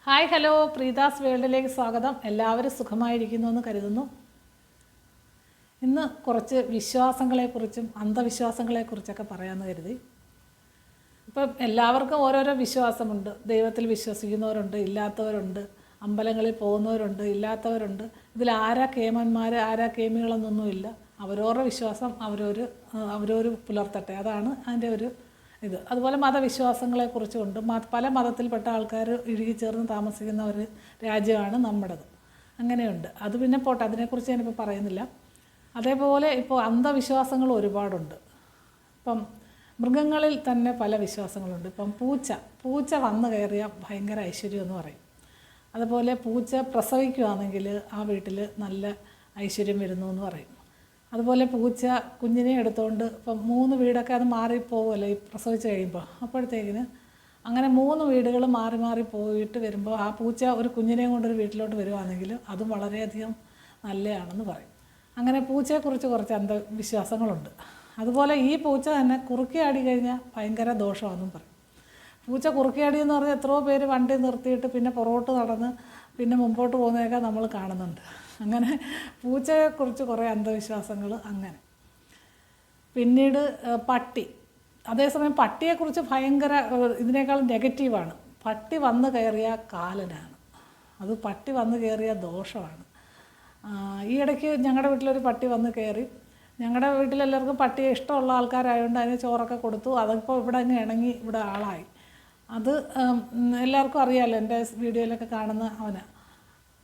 Hi hello പ്രീതാസ് വേൾഡിലേക്ക് സ്വാഗതം. എല്ലാവരും സുഖമായിരിക്കുന്നു എന്ന് കരുതുന്നു. ഇന്ന് കുറച്ച് വിശ്വാസങ്ങളെക്കുറിച്ചും അന്ധവിശ്വാസങ്ങളെക്കുറിച്ചൊക്കെ പറയാമെന്ന് കരുതി. ഇപ്പം എല്ലാവർക്കും ഓരോരോ വിശ്വാസമുണ്ട്. ദൈവത്തിൽ വിശ്വസിക്കുന്നവരുണ്ട്, ഇല്ലാത്തവരുണ്ട്, അമ്പലങ്ങളിൽ പോകുന്നവരുണ്ട്, ഇല്ലാത്തവരുണ്ട്. ഇതിൽ ആരാ കേമന്മാർ ആരാ കേമികളെന്നൊന്നുമില്ല. അവരവരുടെ വിശ്വാസം അവരവർ പുലർത്തട്ടെ, അതാണ് അതിൻ്റെ ഒരു ഇത്. അതുപോലെ മതവിശ്വാസങ്ങളെക്കുറിച്ചുമുണ്ട്. പല മതത്തിൽപ്പെട്ട ആൾക്കാർ ഇഴുകിച്ചേർന്ന് താമസിക്കുന്ന ഒരു രാജ്യമാണ് നമ്മുടേത്. അങ്ങനെയുണ്ട്. അത് പിന്നെ പോട്ടെ, അതിനെക്കുറിച്ച് ഞാനിപ്പോൾ പറയുന്നില്ല. അതേപോലെ ഇപ്പോൾ അന്ധവിശ്വാസങ്ങൾ ഒരുപാടുണ്ട്. ഇപ്പം മൃഗങ്ങളിൽ തന്നെ പല വിശ്വാസങ്ങളുണ്ട്. ഇപ്പം പൂച്ച വന്നു കയറിയാൽ ഭയങ്കര ഐശ്വര്യം എന്ന് പറയും. അതുപോലെ പൂച്ച പ്രസവിക്കുകയാണെങ്കിൽ ആ വീട്ടിൽ നല്ല ഐശ്വര്യം വരുന്നു എന്ന് പറയും. അതുപോലെ പൂച്ച കുഞ്ഞിനെ എടുത്തുകൊണ്ട് ഇപ്പം 3 വീടൊക്കെ അത് മാറിപ്പോകുമല്ലോ ഈ പ്രസവിച്ച് കഴിയുമ്പോൾ. അപ്പോഴത്തേക്കിന് അങ്ങനെ 3 വീടുകൾ മാറി മാറി പോയിട്ട് വരുമ്പോൾ ആ പൂച്ച ഒരു കുഞ്ഞിനെയും കൊണ്ടൊരു വീട്ടിലോട്ട് വരുവാണെങ്കിൽ അതും വളരെയധികം നല്ലതാണെന്ന് പറയും. അങ്ങനെ പൂച്ചയെക്കുറിച്ച് കുറച്ച് അന്ധവിശ്വാസങ്ങളുണ്ട്. അതുപോലെ ഈ പൂച്ച തന്നെ കുറുക്കിയാടി കഴിഞ്ഞാൽ ഭയങ്കര ദോഷമാണെന്നും പറയും. പൂച്ച കുറുക്കിയാടി എന്ന് പറഞ്ഞാൽ എത്രയോ പേര് വണ്ടി നിർത്തിയിട്ട് പിന്നെ പുറകോട്ട് നടന്ന് പിന്നെ മുമ്പോട്ട് പോകുന്നതൊക്കെ നമ്മൾ കാണുന്നുണ്ട്. അങ്ങനെ പൂച്ചയെക്കുറിച്ച് കുറേ അന്ധവിശ്വാസങ്ങൾ അങ്ങനെ. പിന്നീട് പട്ടി. അതേസമയം പട്ടിയെക്കുറിച്ച് ഭയങ്കര ഇതിനേക്കാൾ നെഗറ്റീവാണ്. പട്ടി വന്ന് കയറിയ കാലനാണ്, അത് പട്ടി വന്ന് കയറിയ ദോഷമാണ്. ഈ ഇടയ്ക്ക് ഞങ്ങളുടെ വീട്ടിലൊരു പട്ടി വന്ന് കയറി. ഞങ്ങളുടെ വീട്ടിലെല്ലാവർക്കും പട്ടിയെ ഇഷ്ടമുള്ള ആൾക്കാരായതുകൊണ്ട് അതിന് ചോറൊക്കെ കൊടുത്തു. അതിപ്പോൾ ഇവിടെ അങ്ങ് ഇണങ്ങി ഇവിടെ ആളായി. അത് എല്ലാവർക്കും അറിയാമല്ലോ, എൻ്റെ വീഡിയോയിലൊക്കെ കാണുന്ന അവനാണ്.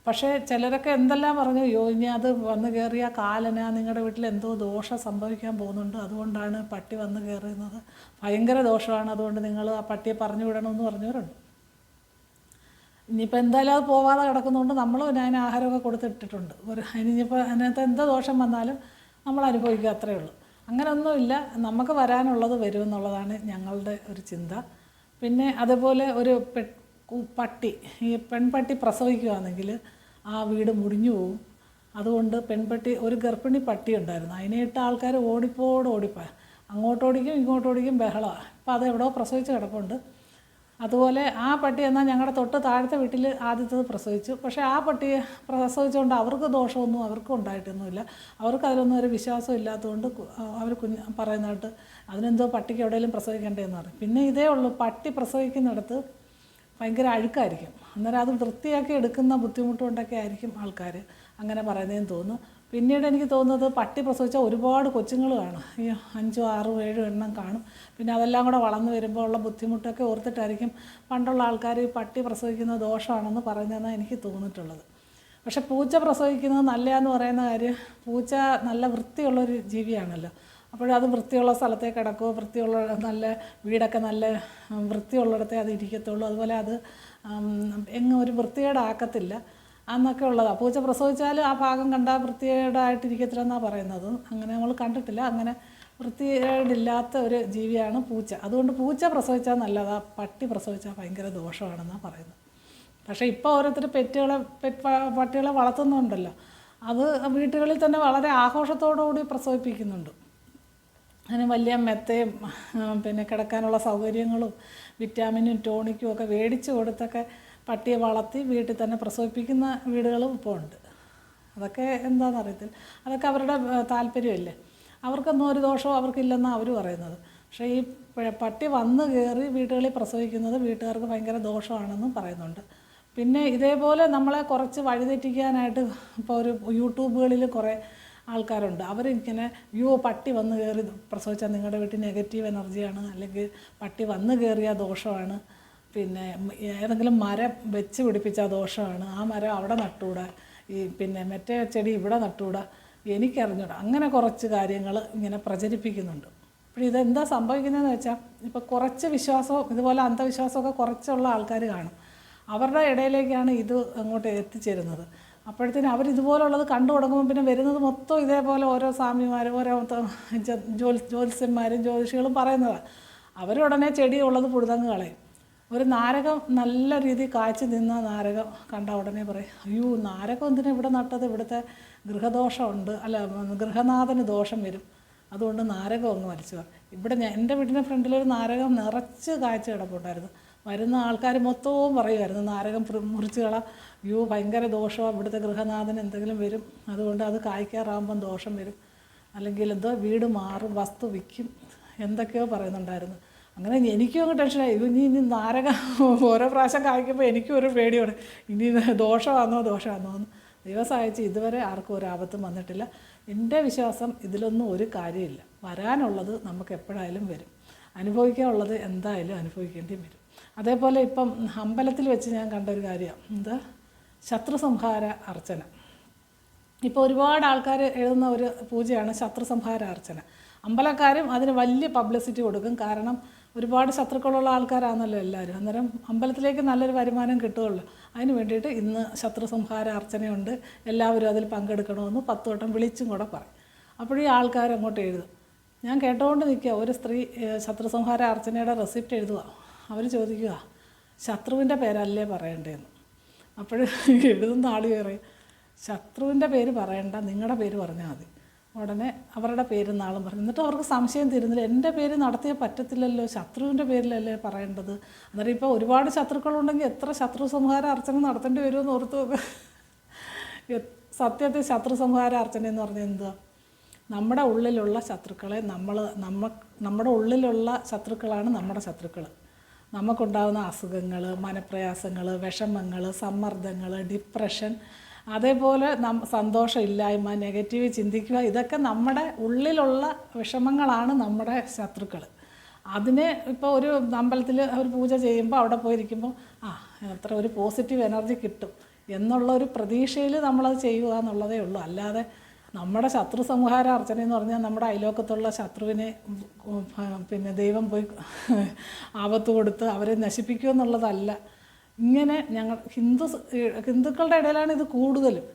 പക്ഷേ ചിലരൊക്കെ എന്തെല്ലാം പറഞ്ഞു, ഇനി അത് വന്ന് കയറിയ കാലന, നിങ്ങളുടെ വീട്ടിൽ എന്തോ ദോഷം സംഭവിക്കാൻ പോകുന്നുണ്ട്, അതുകൊണ്ടാണ് പട്ടി വന്ന് കയറുന്നത്, ഭയങ്കര ദോഷമാണ്, അതുകൊണ്ട് നിങ്ങൾ ആ പട്ടിയെ പറഞ്ഞു വിടണമെന്ന് പറഞ്ഞവരുണ്ട്. ഇനിയിപ്പോൾ എന്തായാലും അത് പോവാതെ കിടക്കുന്നതുകൊണ്ട് നമ്മൾ അതിന് ആഹാരമൊക്കെ കൊടുത്തിട്ടിട്ടുണ്ട്. ഇനിയിപ്പോൾ അതിനകത്ത് എന്തോ ദോഷം വന്നാലും നമ്മൾ അനുഭവിക്കുക, അത്രയേ ഉള്ളൂ. അങ്ങനെയൊന്നുമില്ല, നമുക്ക് വരാനുള്ളത് വരുമെന്നുള്ളതാണ് ഞങ്ങളുടെ ഒരു ചിന്ത. പിന്നെ അതുപോലെ ഒരു പട്ടി, ഈ പെൺപട്ടി പ്രസവിക്കുകയാണെങ്കിൽ ആ വീട് മുടിഞ്ഞു പോകും. അതുകൊണ്ട് പെൺപട്ടി, ഒരു ഗർഭിണി പട്ടി ഉണ്ടായിരുന്നു, അതിനെ ഇട്ട ആൾക്കാർ ഓടിപ്പോടിപ്പാ, അങ്ങോട്ടോടിക്കും ഇങ്ങോട്ടോടിക്കും ബഹളമാണ്. അപ്പോൾ അത് എവിടെയോ പ്രസവിച്ച് കിടപ്പുണ്ട്. അതുപോലെ ആ പട്ടി എന്നാൽ ഞങ്ങളുടെ തൊട്ട് താഴത്തെ വീട്ടിൽ ആദ്യത്തേത് പ്രസവിച്ചു. പക്ഷേ ആ പട്ടിയെ പ്രസവിച്ചുകൊണ്ട് അവർക്ക് ദോഷമൊന്നും അവർക്കും ഉണ്ടായിട്ടൊന്നുമില്ല. അവർക്ക് അതിലൊന്നും ഒരു വിശ്വാസം ഇല്ലാത്തതുകൊണ്ട് അവർ പറയുന്നതായിട്ട് അതിനെന്തോ പട്ടിക്ക് എവിടെയെങ്കിലും പ്രസവിക്കേണ്ടതെന്ന് പറയും. പിന്നെ ഇതേ ഉള്ളൂ, പട്ടി പ്രസവിക്കുന്നിടത്ത് ഭയങ്കര അഴുക്കായിരിക്കും. അന്നേരം അത് വൃത്തിയാക്കി എടുക്കുന്ന ബുദ്ധിമുട്ടുകൊണ്ടൊക്കെ ആയിരിക്കും ആൾക്കാർ അങ്ങനെ പറയുന്നതെന്ന് തോന്നുന്നു. പിന്നീട് എനിക്ക് തോന്നുന്നത് പട്ടി പ്രസവിച്ചാൽ ഒരുപാട് കൊച്ചുങ്ങൾ കാണും, ഈ 5, 6, 7 എണ്ണം കാണും. പിന്നെ അതെല്ലാം കൂടെ വളർന്നു വരുമ്പോൾ ഉള്ള ബുദ്ധിമുട്ടൊക്കെ ഓർത്തിട്ടായിരിക്കും പണ്ടുള്ള ആൾക്കാർ ഈ പട്ടി പ്രസവിക്കുന്നത് ദോഷമാണെന്ന് പറയുന്നതെന്നാണ് എനിക്ക് തോന്നിയിട്ടുള്ളത്. പക്ഷേ പൂച്ച പ്രസവിക്കുന്നത് നല്ലതാന്ന് പറയുന്ന കാര്യം, പൂച്ച നല്ല വൃത്തിയുള്ളൊരു ജീവിയാണല്ലോ. അപ്പോഴത് വൃത്തിയുള്ള സ്ഥലത്തേ കിടക്കുമോ, വൃത്തിയുള്ള നല്ല വീടൊക്കെ നല്ല വൃത്തിയുള്ളിടത്തേ അത് ഇരിക്കത്തുള്ളൂ. അതുപോലെ അത് എങ്ങും ഒരു വൃത്തികേടാക്കത്തില്ല എന്നൊക്കെ ഉള്ളതാണ്. പൂച്ച പ്രസവിച്ചാൽ ആ ഭാഗം കണ്ടാൽ വൃത്തികേടായിട്ടിരിക്കത്തില്ലെന്നാണ് പറയുന്നത്. അങ്ങനെ നമ്മൾ കണ്ടിട്ടില്ല. അങ്ങനെ വൃത്തികേടില്ലാത്ത ഒരു ജീവിയാണ് പൂച്ച. അതുകൊണ്ട് പൂച്ച പ്രസവിച്ചാൽ നല്ലതാണ്, പട്ടി പ്രസവിച്ചാൽ ഭയങ്കര ദോഷമാണെന്നാണ് പറയുന്നത്. പക്ഷേ ഇപ്പോൾ ഓരോരുത്തർ പട്ടികളെ വളർത്തുന്നുണ്ടല്ലോ, അത് വീട്ടുകളിൽ തന്നെ വളരെ ആഘോഷത്തോടുകൂടി പ്രസവിപ്പിക്കുന്നുണ്ട്. അതിന് വലിയ മെത്തയും പിന്നെ കിടക്കാനുള്ള സൗകര്യങ്ങളും വിറ്റാമിനും ടോണിക്കും ഒക്കെ മേടിച്ച് കൊടുത്തൊക്കെ പട്ടിയെ വളർത്തി വീട്ടിൽ തന്നെ പ്രസവിപ്പിക്കുന്ന വീടുകളും ഇപ്പോൾ ഉണ്ട്. അതൊക്കെ എന്താണെന്നറിയത്തില്ല, അതൊക്കെ അവരുടെ താല്പര്യമല്ലേ. അവർക്കൊന്നും ഒരു ദോഷവും അവർക്കില്ലെന്നാണ് അവർ പറയുന്നത്. പക്ഷേ ഈ പട്ടി വന്ന് കയറി വീടുകളിൽ പ്രസവിക്കുന്നത് വീട്ടുകാർക്ക് ഭയങ്കര ദോഷമാണെന്നും പറയുന്നുണ്ട്. പിന്നെ ഇതേപോലെ നമ്മളെ കുറച്ച് വഴിതെറ്റിക്കാനായിട്ട് ഇപ്പോൾ ഒരു യൂട്യൂബുകളിൽ കുറേ ആൾക്കാരുണ്ട്. അവരിങ്ങനെ പട്ടി വന്ന് കയറി പ്രസവിച്ചാൽ നിങ്ങളുടെ വീട്ടിൽ നെഗറ്റീവ് എനർജിയാണ്, അല്ലെങ്കിൽ പട്ടി വന്ന് കയറിയ ദോഷമാണ്, പിന്നെ ഏതെങ്കിലും മരം വെച്ച് പിടിപ്പിച്ചാൽ ദോഷമാണ്, ആ മരം അവിടെ നട്ടുകൂടാ, പിന്നെ മറ്റേ ചെടി ഇവിടെ നട്ടുകൂടാ, എനിക്കറിഞ്ഞൂടാ, അങ്ങനെ കുറച്ച് കാര്യങ്ങൾ ഇങ്ങനെ പ്രചരിപ്പിക്കുന്നുണ്ട്. അപ്പോൾ ഇതെന്താ സംഭവിക്കുന്നതെന്ന് വെച്ചാൽ, ഇപ്പോൾ കുറച്ച് വിശ്വാസവും ഇതുപോലെ അന്ധവിശ്വാസമൊക്കെ കുറച്ചുള്ള ആൾക്കാർ കാണും, അവരുടെ ഇടയിലേക്കാണ് ഇത് അങ്ങോട്ട് എത്തിച്ചേരുന്നത്. അപ്പോഴത്തേനും അവരിതുപോലുള്ളത് കണ്ടു തുടങ്ങുമ്പോൾ പിന്നെ വരുന്നത് മൊത്തം ഇതേപോലെ ഓരോ സ്വാമിമാരും ഓരോ ജ്യോത്സ്യന്മാരും ജ്യോതിഷികളും പറയുന്നതാണ്. അവരുടനെ ചെടി ഉള്ളത് പുഴുതങ്ങ് കളയും. ഒരു നാരകം നല്ല രീതിയിൽ കാഴ്ച നിന്ന നാരകം കണ്ട ഉടനെ പറയും, നാരകം എന്തിനാണ് ഇവിടെ നട്ടത്, ഇവിടുത്തെ ഗൃഹദോഷമുണ്ട്, അല്ല ഗൃഹനാഥന് ദോഷം വരും, അതുകൊണ്ട് നാരകം അങ്ങ് വലിച്ചു. ഇവിടെ എൻ്റെ വീടിൻ്റെ ഫ്രണ്ടിലൊരു നാരകം നിറച്ച് കാഴ്ച കിടപ്പുണ്ടായിരുന്നു. വരുന്ന ആൾക്കാർ മൊത്തവും പറയുമായിരുന്നു നാരകം മുറിച്ച് കള, അയ്യോ ഭയങ്കര ദോഷമാണ്, ഇവിടുത്തെ ഗൃഹനാഥന് എന്തെങ്കിലും വരും, അതുകൊണ്ട് അത് കായ്ക്കാറാകുമ്പം ദോഷം വരും, അല്ലെങ്കിൽ എന്തോ വീട് മാറും, വസ്തു വിൽക്കും, എന്തൊക്കെയോ പറയുന്നുണ്ടായിരുന്നു. അങ്ങനെ എനിക്കും അങ്ങ് ടെൻഷനായി. ഇനി നാരകം ഓരോ പ്രാവശ്യം കായ്ക്കുമ്പോൾ എനിക്കും ഒരു പേടിയാണ്, ഇനി ദോഷമാണോ എന്ന്. ദൈവം സഹായിച്ച് ഇതുവരെ ആർക്കും ഒരു ആപത്തും വന്നിട്ടില്ല. എൻ്റെ വിശ്വാസം ഇതിലൊന്നും ഒരു കാര്യമില്ല. വരാനുള്ളത് നമുക്ക് എപ്പോഴായാലും വരും, അനുഭവിക്കാനുള്ളത് എന്തായാലും അനുഭവിക്കേണ്ടി വരും. അതേപോലെ ഇപ്പം അമ്പലത്തിൽ വെച്ച് ഞാൻ കണ്ടൊരു കാര്യമാണ്, എന്താ ശത്രുസംഹാര അർച്ചന. ഇപ്പോൾ ഒരുപാട് ആൾക്കാർ എഴുതുന്ന ഒരു പൂജയാണ് ശത്രുസംഹാര അർച്ചന. അമ്പലക്കാരും അതിന് വലിയ പബ്ലിസിറ്റി കൊടുക്കും, കാരണം ഒരുപാട് ശത്രുക്കളുള്ള ആൾക്കാരാണല്ലോ എല്ലാവരും. അന്നേരം അമ്പലത്തിലേക്ക് നല്ലൊരു വരുമാനം കിട്ടുമല്ലോ. അതിന് വേണ്ടിയിട്ട് ഇന്ന് ശത്രുസംഹാര അർച്ചനയുണ്ട്, എല്ലാവരും അതിൽ പങ്കെടുക്കണമെന്ന് 10 വട്ടം വിളിച്ചും കൂടെ പറയും. അപ്പോഴീ ആൾക്കാർ അങ്ങോട്ട് എഴുതും. ഞാൻ കേട്ടുകൊണ്ട് നിൽക്കുക, ഒരു സ്ത്രീ ശത്രുസംഹാര അർച്ചനയുടെ റെസിപ്റ്റ് എഴുതുക. അവർ ചോദിക്കുക, ശത്രുവിൻ്റെ പേരല്ലേ പറയേണ്ടതെന്ന്. അപ്പോൾ എഴുതുന്ന ആൾ പറയും, ശത്രുവിൻ്റെ പേര് പറയണ്ട, നിങ്ങളുടെ പേര് പറഞ്ഞാൽ മതി. ഉടനെ അവരുടെ പേരും നാളും പറഞ്ഞു. എന്നിട്ട് അവർക്ക് സംശയം തീരുന്നില്ല, എൻ്റെ പേര് നടത്തിയാൽ പറ്റത്തില്ലല്ലോ, ശത്രുവിൻ്റെ പേരിലല്ലേ പറയേണ്ടത്. അന്നേരം ഇപ്പോൾ ഒരുപാട് ശത്രുക്കളുണ്ടെങ്കിൽ എത്ര ശത്രു സംഹാര അർച്ചന നടത്തേണ്ടി വരുമെന്ന് ഓർത്ത് നോക്കുക. സത്യത്തിൽ ശത്രു സംഹാര അർച്ചന എന്ന് പറഞ്ഞാൽ എന്തുവാ? നമ്മുടെ ഉള്ളിലുള്ള ശത്രുക്കളെ നമ്മുടെ ഉള്ളിലുള്ള ശത്രുക്കളാണ് നമ്മുടെ ശത്രുക്കൾ. നമുക്കുണ്ടാകുന്ന അസുഖങ്ങൾ, മനപ്രയാസങ്ങൾ, വിഷമങ്ങൾ, സമ്മർദ്ദങ്ങൾ, ഡിപ്രഷൻ, അതേപോലെ സന്തോഷമില്ലായ്മ, നെഗറ്റീവ് ചിന്തിക്കുക, ഇതൊക്കെ നമ്മുടെ ഉള്ളിലുള്ള വിഷമങ്ങളാണ് നമ്മുടെ ശത്രുക്കൾ. അതിനെ ഇപ്പോൾ ഒരു അമ്പലത്തിൽ ഒരു പൂജ ചെയ്യുമ്പോൾ അവിടെ പോയിരിക്കുമ്പോൾ അത്ര ഒരു പോസിറ്റീവ് എനർജി കിട്ടും എന്നുള്ള ഒരു പ്രതീക്ഷയിൽ നമ്മളത് ചെയ്യുക എന്നുള്ളതേ ഉള്ളൂ. അല്ലാതെ നമ്മുടെ ശത്രു സംഹാര അർച്ചന എന്ന് പറഞ്ഞാൽ നമ്മുടെ അയലോക്കത്തുള്ള ശത്രുവിനെ പിന്നെ ദൈവം പോയി ആപത്ത് കൊടുത്ത് അവരെ നശിപ്പിക്കുക എന്നുള്ളതല്ല. ഇങ്ങനെ ഞങ്ങൾ ഹിന്ദുക്കളുടെ ഇടയിലാണ് ഇത് കൂടുതലും.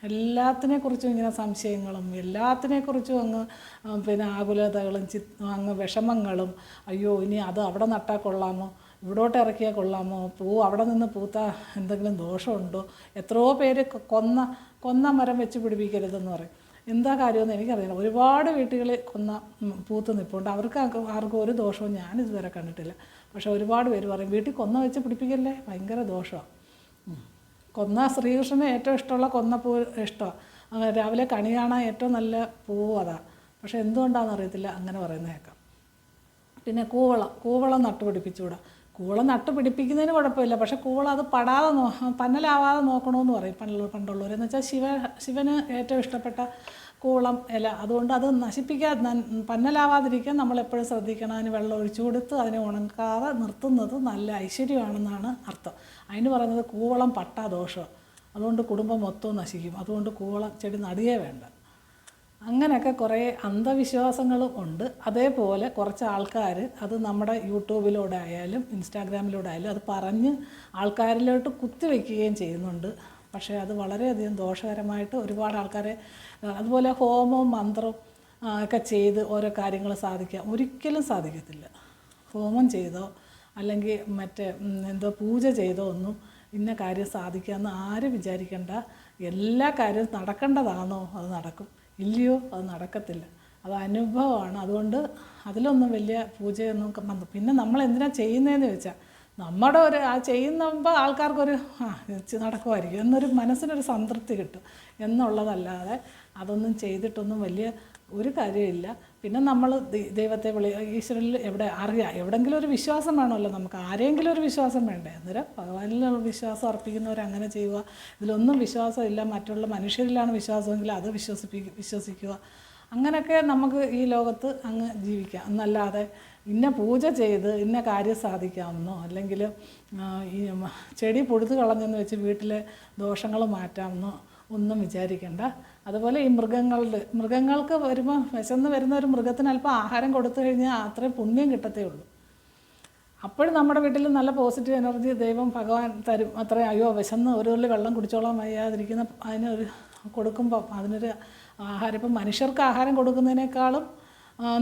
എല്ലാത്തിനെക്കുറിച്ചും ഇങ്ങനെ സംശയങ്ങളും എല്ലാത്തിനെക്കുറിച്ചും അങ്ങ് പിന്നെ ആകുലതകളും അങ്ങ് വിഷമങ്ങളും, അയ്യോ ഇനി അത് അവിടെ നട്ടാൽ കൊള്ളാമോ, ഇവിടോട്ട് ഇറക്കിയാൽ കൊള്ളാമോ, അവിടെ നിന്ന് പൂത്താൽ എന്തെങ്കിലും ദോഷമുണ്ടോ, എത്രയോ പേര് കൊന്ന മരം വെച്ച് പിടിപ്പിക്കരുതെന്ന് പറയും. എന്താ കാര്യമെന്ന് എനിക്കറിയില്ല. ഒരുപാട് വീട്ടുകളിൽ പൂത്ത് നിൽപ്പുണ്ട്, അവർക്ക് ആർക്കും ഒരു ദോഷവും ഞാനിതുവരെ കണ്ടിട്ടില്ല. പക്ഷേ ഒരുപാട് പേര് പറയും വീട്ടിൽ കൊന്ന വെച്ച് പിടിപ്പിക്കല്ലേ, ഭയങ്കര ദോഷമാണ്. ശ്രീകൃഷ്ണന് ഏറ്റവും ഇഷ്ടമുള്ള കൊന്നപ്പൂ ഇഷ്ടമാണ്. രാവിലെ കണി കാണാൻ ഏറ്റവും നല്ല പൂവ് അതാണ്. പക്ഷേ എന്തുകൊണ്ടാണെന്ന് അറിയത്തില്ല, അങ്ങനെ പറയുന്നത് കേൾക്കാം. പിന്നെ കൂവളം നട്ടുപിടിപ്പിച്ചുകൂടാ. കൂവളം നട്ടുപിടിപ്പിക്കുന്നതിന് കുഴപ്പമില്ല, പക്ഷേ കൂവളം അത് പന്നലാവാതെ നോക്കണമെന്ന് പറയും പണ്ടുള്ളവർ. എന്ന് വെച്ചാൽ ശിവന് ഏറ്റവും ഇഷ്ടപ്പെട്ട കൂവളം ഇല, അതുകൊണ്ട് അത് പന്നലാവാതിരിക്കാൻ നമ്മളെപ്പോഴും ശ്രദ്ധിക്കണം. അതിന് വെള്ളം ഒഴിച്ചു കൊടുത്ത് അതിനെ ഉണക്കാതെ നിർത്തുന്നത് നല്ല ഐശ്വര്യമാണെന്നാണ് അർത്ഥം. അതിന് പറയുന്നത് കൂവളം പട്ടാ ദോഷം, അതുകൊണ്ട് കുടുംബം മൊത്തവും നശിക്കും, അതുകൊണ്ട് കൂവളം ചെടി നടുകയേ വേണ്ട. അങ്ങനെയൊക്കെ കുറേ അന്ധവിശ്വാസങ്ങളും ഉണ്ട്. അതേപോലെ കുറച്ച് ആൾക്കാർ അത് നമ്മുടെ യൂട്യൂബിലൂടെ ആയാലും ഇൻസ്റ്റാഗ്രാമിലൂടെ ആയാലും അത് പറഞ്ഞ് ആൾക്കാരിലോട്ട് കുത്തിവെക്കുകയും ചെയ്യുന്നുണ്ട്. പക്ഷേ അത് വളരെയധികം ദോഷകരമായിട്ട് ഒരുപാട് ആൾക്കാരെ, അതുപോലെ ഹോമവും മന്ത്രവും ഒക്കെ ചെയ്ത് ഓരോ കാര്യങ്ങൾ ഒരിക്കലും സാധിക്കത്തില്ല. ഹോമം ചെയ്തോ അല്ലെങ്കിൽ എന്തോ പൂജ ചെയ്തോ ഒന്നും ഇന്ന കാര്യം സാധിക്കാമെന്ന് ആരും വിചാരിക്കേണ്ട. എല്ലാ കാര്യവും നടക്കേണ്ടതാണോ അത് നടക്കും, ഇല്ലയോ അത് നടക്കത്തില്ല. അത് അനുഭവമാണ്. അതുകൊണ്ട് അതിലൊന്നും വലിയ പൂജയൊന്നും പിന്നെ നമ്മൾ എന്തിനാണ് ചെയ്യുന്നതെന്ന് ചോദിച്ചാൽ നമ്മുടെ ചെയ്യുമ്പോൾ ആൾക്കാർക്കൊരു നടക്കുമായിരിക്കും എന്നൊരു മനസ്സിനൊരു സംതൃപ്തി കിട്ടും എന്നുള്ളതല്ലാതെ അതൊന്നും ചെയ്തിട്ടൊന്നും വലിയ ഒരു കാര്യമില്ല. പിന്നെ നമ്മൾ ദൈവത്തെ ഈശ്വരനിൽ എവിടെയെങ്കിലും ഒരു വിശ്വാസം വേണമല്ലോ, നമുക്ക് ആരെങ്കിലും ഒരു വിശ്വാസം വേണ്ടേ. അന്നേരം ഭഗവാനിലുള്ള വിശ്വാസം അർപ്പിക്കുന്നവരങ്ങനെ ചെയ്യുക. ഇതിലൊന്നും വിശ്വാസമില്ല, മറ്റുള്ള മനുഷ്യരിലാണ് വിശ്വാസമെങ്കിൽ അത് വിശ്വസിക്കുക. അങ്ങനെയൊക്കെ നമുക്ക് ഈ ലോകത്ത് അങ്ങ് ജീവിക്കാം. എന്നല്ലാതെ ഇന്ന പൂജ ചെയ്ത് ഇന്ന കാര്യം സാധിക്കാമെന്നോ അല്ലെങ്കിൽ ഈ ചെടി പൊടുത്ത് കളഞ്ഞെന്ന് വെച്ച് വീട്ടിലെ ദോഷങ്ങൾ മാറ്റാമെന്നോ ഒന്നും വിചാരിക്കേണ്ട. അതുപോലെ ഈ മൃഗങ്ങൾക്ക് വരുമ്പോൾ വിശന്ന് വരുന്ന ഒരു മൃഗത്തിന് അല്പം ആഹാരം കൊടുത്തു കഴിഞ്ഞാൽ അത്രയും പുണ്യം കിട്ടത്തേ ഉള്ളൂ. അപ്പോഴും നമ്മുടെ വീട്ടിൽ നല്ല പോസിറ്റീവ് എനർജി ദൈവം ഭഗവാൻ തരും. അത്രയും അയ്യോ വിശന്ന് ഒരു തുള്ളി വെള്ളം കുടിച്ചോളാൻ വയ്യാതിരിക്കുന്ന അതിനൊരു കൊടുക്കുമ്പം അതിനൊരു ആഹാരം, ഇപ്പം മനുഷ്യർക്ക് ആഹാരം കൊടുക്കുന്നതിനേക്കാളും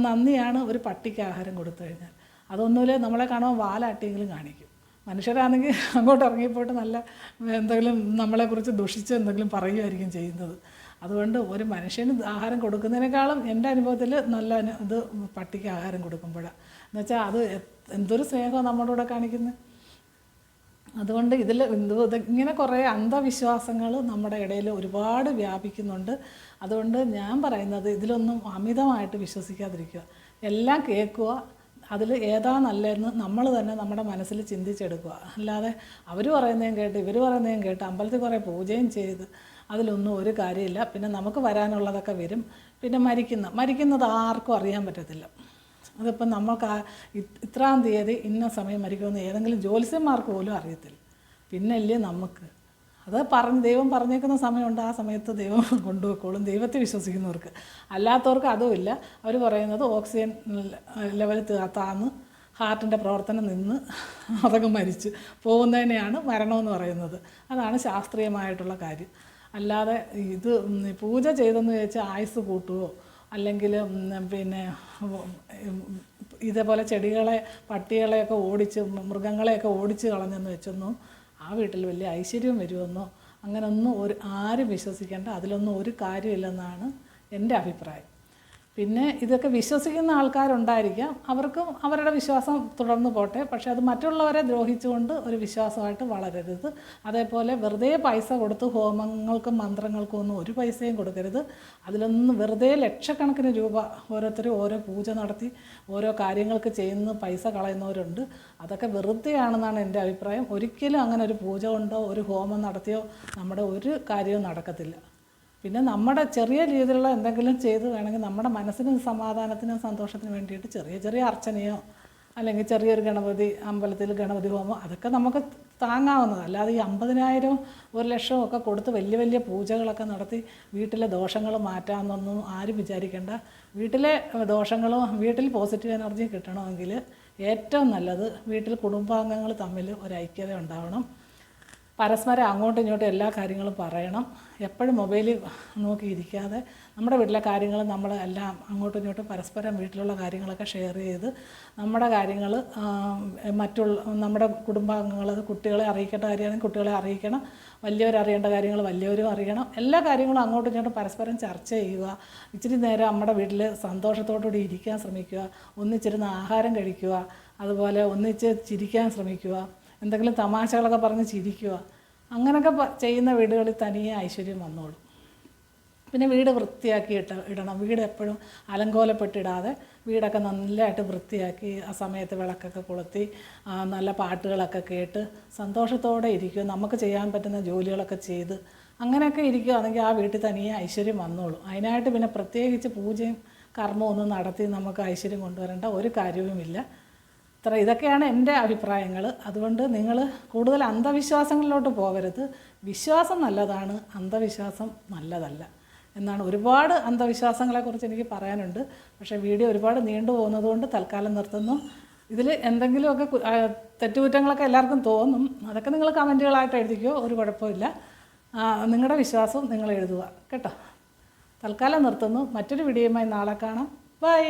നന്ദിയാണ് ഒരു പട്ടിക്ക് ആഹാരം കൊടുത്തു കഴിഞ്ഞാൽ. അതൊന്നുമില്ല, നമ്മളെ കാണുമ്പോൾ വാലാട്ടിയെങ്കിലും കാണിക്കും. മനുഷ്യരാണെങ്കിൽ അങ്ങോട്ട് ഇറങ്ങിപ്പോയിട്ട് നല്ല എന്തെങ്കിലും നമ്മളെക്കുറിച്ച് ദുഷിച്ച് എന്തെങ്കിലും പറയുമായിരിക്കും ചെയ്യുന്നത്. അതുകൊണ്ട് ഒരു മനുഷ്യന് ആഹാരം കൊടുക്കുന്നതിനേക്കാളും എൻ്റെ അനുഭവത്തിൽ നല്ല ഇത് പട്ടിക്ക് ആഹാരം കൊടുക്കുമ്പോഴാണ്. എന്നുവെച്ചാൽ അത് എന്തൊരു സ്നേഹമാണ് നമ്മളോട് കാണിക്കുന്നത്. അതുകൊണ്ട് ഇങ്ങനെ കുറേ അന്ധവിശ്വാസങ്ങൾ നമ്മുടെ ഇടയിൽ ഒരുപാട് വ്യാപിക്കുന്നുണ്ട്. അതുകൊണ്ട് ഞാൻ പറയുന്നത് ഇതിലൊന്നും അമിതമായിട്ട് വിശ്വസിക്കാതിരിക്കുക. എല്ലാം കേൾക്കുക, അതിൽ ഏതാ നല്ലതെന്ന് നമ്മൾ തന്നെ നമ്മുടെ മനസ്സിൽ ചിന്തിച്ചെടുക്കുക. അല്ലാതെ അവർ പറയുന്നതും കേട്ട് ഇവർ പറയുന്നതും കേട്ട് അമ്പലത്തിൽ കുറേ പൂജയും ചെയ്ത് അതിലൊന്നും ഒരു കാര്യമില്ല. പിന്നെ നമുക്ക് വരാനുള്ളതൊക്കെ വരും. പിന്നെ മരിക്കുന്നത് ആർക്കും അറിയാൻ പറ്റത്തില്ല. അതിപ്പം നമുക്ക് ഇത്രാം തീയതി ഇന്ന സമയം മരിക്കുമെന്ന് ഏതെങ്കിലും ജ്യോത്സ്യന്മാർക്ക് പോലും അറിയത്തില്ല. പിന്നല്ലേ നമുക്ക് അത് ദൈവം പറഞ്ഞേക്കുന്ന സമയമുണ്ട്, ആ സമയത്ത് ദൈവം കൊണ്ടുപോയിക്കോളും, ദൈവത്തെ വിശ്വസിക്കുന്നവർക്ക്. അല്ലാത്തവർക്ക് അതുമില്ല. അവർ പറയുന്നത് ഓക്സിജൻ ലെവൽ താന്ന് ഹാർട്ടിൻ്റെ പ്രവർത്തനം നിന്ന് അതൊക്കെ മരിച്ച് പോകുന്നതിനെയാണ് മരണമെന്ന് പറയുന്നത്. അതാണ് ശാസ്ത്രീയമായിട്ടുള്ള കാര്യം. അല്ലാതെ ഇത് പൂജ ചെയ്തെന്ന് ചോദിച്ചാൽ ആയുസ് കൂട്ടുകയോ അല്ലെങ്കിൽ പിന്നെ ഇതേപോലെ ചെടികളെ പട്ടികളെയൊക്കെ ഓടിച്ച് മൃഗങ്ങളെയൊക്കെ ഓടിച്ച് കളഞ്ഞെന്ന് വെച്ചൊന്നും ആ വീട്ടിൽ വലിയ ഐശ്വര്യം വരുമെന്നോ അങ്ങനെയൊന്നും ആരും വിശ്വസിക്കേണ്ട. അതിലൊന്നും ഒരു കാര്യമില്ലെന്നാണ് എൻ്റെ അഭിപ്രായം. പിന്നെ ഇതൊക്കെ വിശ്വസിക്കുന്ന ആൾക്കാരുണ്ടായിരിക്കാം, അവർക്കും അവരുടെ വിശ്വാസം തുടർന്ന് പോട്ടെ. പക്ഷേ അത് മറ്റുള്ളവരെ ദ്രോഹിച്ചുകൊണ്ട് ഒരു വിശ്വാസമായിട്ട് വളരരുത്. അതേപോലെ വെറുതെ പൈസ കൊടുത്ത് ഹോമങ്ങൾക്കും മന്ത്രങ്ങൾക്കും ഒന്നും ഒരു പൈസയും കൊടുക്കരുത്. അതിലൊന്നും വെറുതെ ലക്ഷക്കണക്കിന് രൂപ ഓരോരുത്തരും ഓരോ പൂജ നടത്തി ഓരോ കാര്യങ്ങൾക്ക് ചെയ്യുന്ന പൈസ കളയുന്നവരുണ്ട്. അതൊക്കെ വെറുതെയാണെന്നാണ് എൻ്റെ അഭിപ്രായം. ഒരിക്കലും അങ്ങനെ ഒരു പൂജ കൊണ്ടോ ഒരു ഹോമം നടത്തിയോ നമ്മുടെ ഒരു കാര്യവും നടക്കത്തില്ല. പിന്നെ നമ്മുടെ ചെറിയ രീതിയിലുള്ള എന്തെങ്കിലും ചെയ്ത് വേണമെങ്കിൽ നമ്മുടെ മനസ്സിന് സമാധാനത്തിനും സന്തോഷത്തിനും വേണ്ടിയിട്ട് ചെറിയ ചെറിയ അർച്ചനയോ അല്ലെങ്കിൽ ചെറിയൊരു അമ്പലത്തിൽ ഗണപതി ഹോമോ അതൊക്കെ നമുക്ക് താങ്ങാവുന്നത്. അല്ലാതെ ഈ 50,000 1,00,000 ഒക്കെ കൊടുത്ത് വലിയ വലിയ പൂജകളൊക്കെ നടത്തി വീട്ടിലെ ദോഷങ്ങൾ മാറ്റാമെന്നൊന്നും ആരും വിചാരിക്കേണ്ട. വീട്ടിലെ ദോഷങ്ങളും വീട്ടിൽ പോസിറ്റീവ് എനർജി കിട്ടണമെങ്കിൽ ഏറ്റവും നല്ലത് വീട്ടിൽ കുടുംബാംഗങ്ങൾ തമ്മിൽ ഒരു ഐക്യത ഉണ്ടാവണം. പരസ്പരം അങ്ങോട്ടും ഇങ്ങോട്ടും എല്ലാ കാര്യങ്ങളും പറയണം. എപ്പോഴും മൊബൈലിൽ നോക്കിയിരിക്കാതെ നമ്മുടെ വീട്ടിലെ കാര്യങ്ങൾ നമ്മൾ എല്ലാം അങ്ങോട്ടും ഇങ്ങോട്ടും പരസ്പരം വീട്ടിലുള്ള കാര്യങ്ങളൊക്കെ ഷെയർ ചെയ്ത് നമ്മുടെ കാര്യങ്ങൾ നമ്മുടെ കുടുംബാംഗങ്ങൾ കുട്ടികളെ അറിയിക്കേണ്ട കാര്യമാണെങ്കിൽ കുട്ടികളെ അറിയിക്കണം, വലിയവരറിയേണ്ട കാര്യങ്ങൾ വലിയവരും അറിയണം. എല്ലാ കാര്യങ്ങളും അങ്ങോട്ടും ഇങ്ങോട്ടും പരസ്പരം ചർച്ച ചെയ്യുക. ഇച്ചിരി നേരം നമ്മുടെ വീട്ടിൽ സന്തോഷത്തോടുകൂടി ഇരിക്കാൻ ശ്രമിക്കുക. ഒന്നിച്ചിരുന്ന് ആഹാരം കഴിക്കുക. അതുപോലെ ഒന്നിച്ച് ചിരിക്കാൻ ശ്രമിക്കുക. എന്തെങ്കിലും തമാശകളൊക്കെ പറഞ്ഞ് ചിരിക്കുക. അങ്ങനെയൊക്കെ ചെയ്യുന്ന വീടുകളിൽ തനിയെ ഐശ്വര്യം വന്നോളും. പിന്നെ വീട് വൃത്തിയാക്കി ഇടണം. വീട് എപ്പോഴും അലങ്കോലപ്പെട്ടിടാതെ വീടൊക്കെ നല്ലതായിട്ട് വൃത്തിയാക്കി ആ സമയത്ത് വിളക്കൊക്കെ കൊളുത്തി നല്ല പാട്ടുകളൊക്കെ കേട്ട് സന്തോഷത്തോടെ ഇരിക്കുക. നമുക്ക് ചെയ്യാൻ പറ്റുന്ന ജോലികളൊക്കെ ചെയ്ത് അങ്ങനെയൊക്കെ ഇരിക്കുകയാണെങ്കിൽ ആ വീട്ടിൽ തനിയെ ഐശ്വര്യം വന്നോളും. അതിനായിട്ട് പിന്നെ പ്രത്യേകിച്ച് പൂജയും കർമ്മവും ഒന്നും നടത്തി നമുക്ക് ഐശ്വര്യം കൊണ്ടുവരേണ്ട ഒരു കാര്യവുമില്ല. ഇതൊക്കെയാണ് എൻ്റെ അഭിപ്രായങ്ങൾ. അതുകൊണ്ട് നിങ്ങൾ കൂടുതൽ അന്ധവിശ്വാസങ്ങളിലോട്ട് പോകരുത്. വിശ്വാസം നല്ലതാണ്, അന്ധവിശ്വാസം നല്ലതല്ല എന്നാണ്. ഒരുപാട് അന്ധവിശ്വാസങ്ങളെക്കുറിച്ച് എനിക്ക് പറയാനുണ്ട്. പക്ഷേ വീഡിയോ ഒരുപാട് നീണ്ടു പോകുന്നതുകൊണ്ട് തൽക്കാലം നിർത്തുന്നു. ഇതിൽ എന്തെങ്കിലുമൊക്കെ തെറ്റുകുറ്റങ്ങളൊക്കെ എല്ലാവർക്കും തോന്നും. അതൊക്കെ നിങ്ങൾ കമൻറ്റുകളായിട്ട് എഴുതിക്കോ, ഒരു കുഴപ്പമില്ല. നിങ്ങളുടെ വിശ്വാസവും നിങ്ങൾ എഴുതുക കേട്ടോ. തൽക്കാലം നിർത്തുന്നു. മറ്റൊരു വീഡിയോയുമായി നാളെ കാണാം. ബൈ.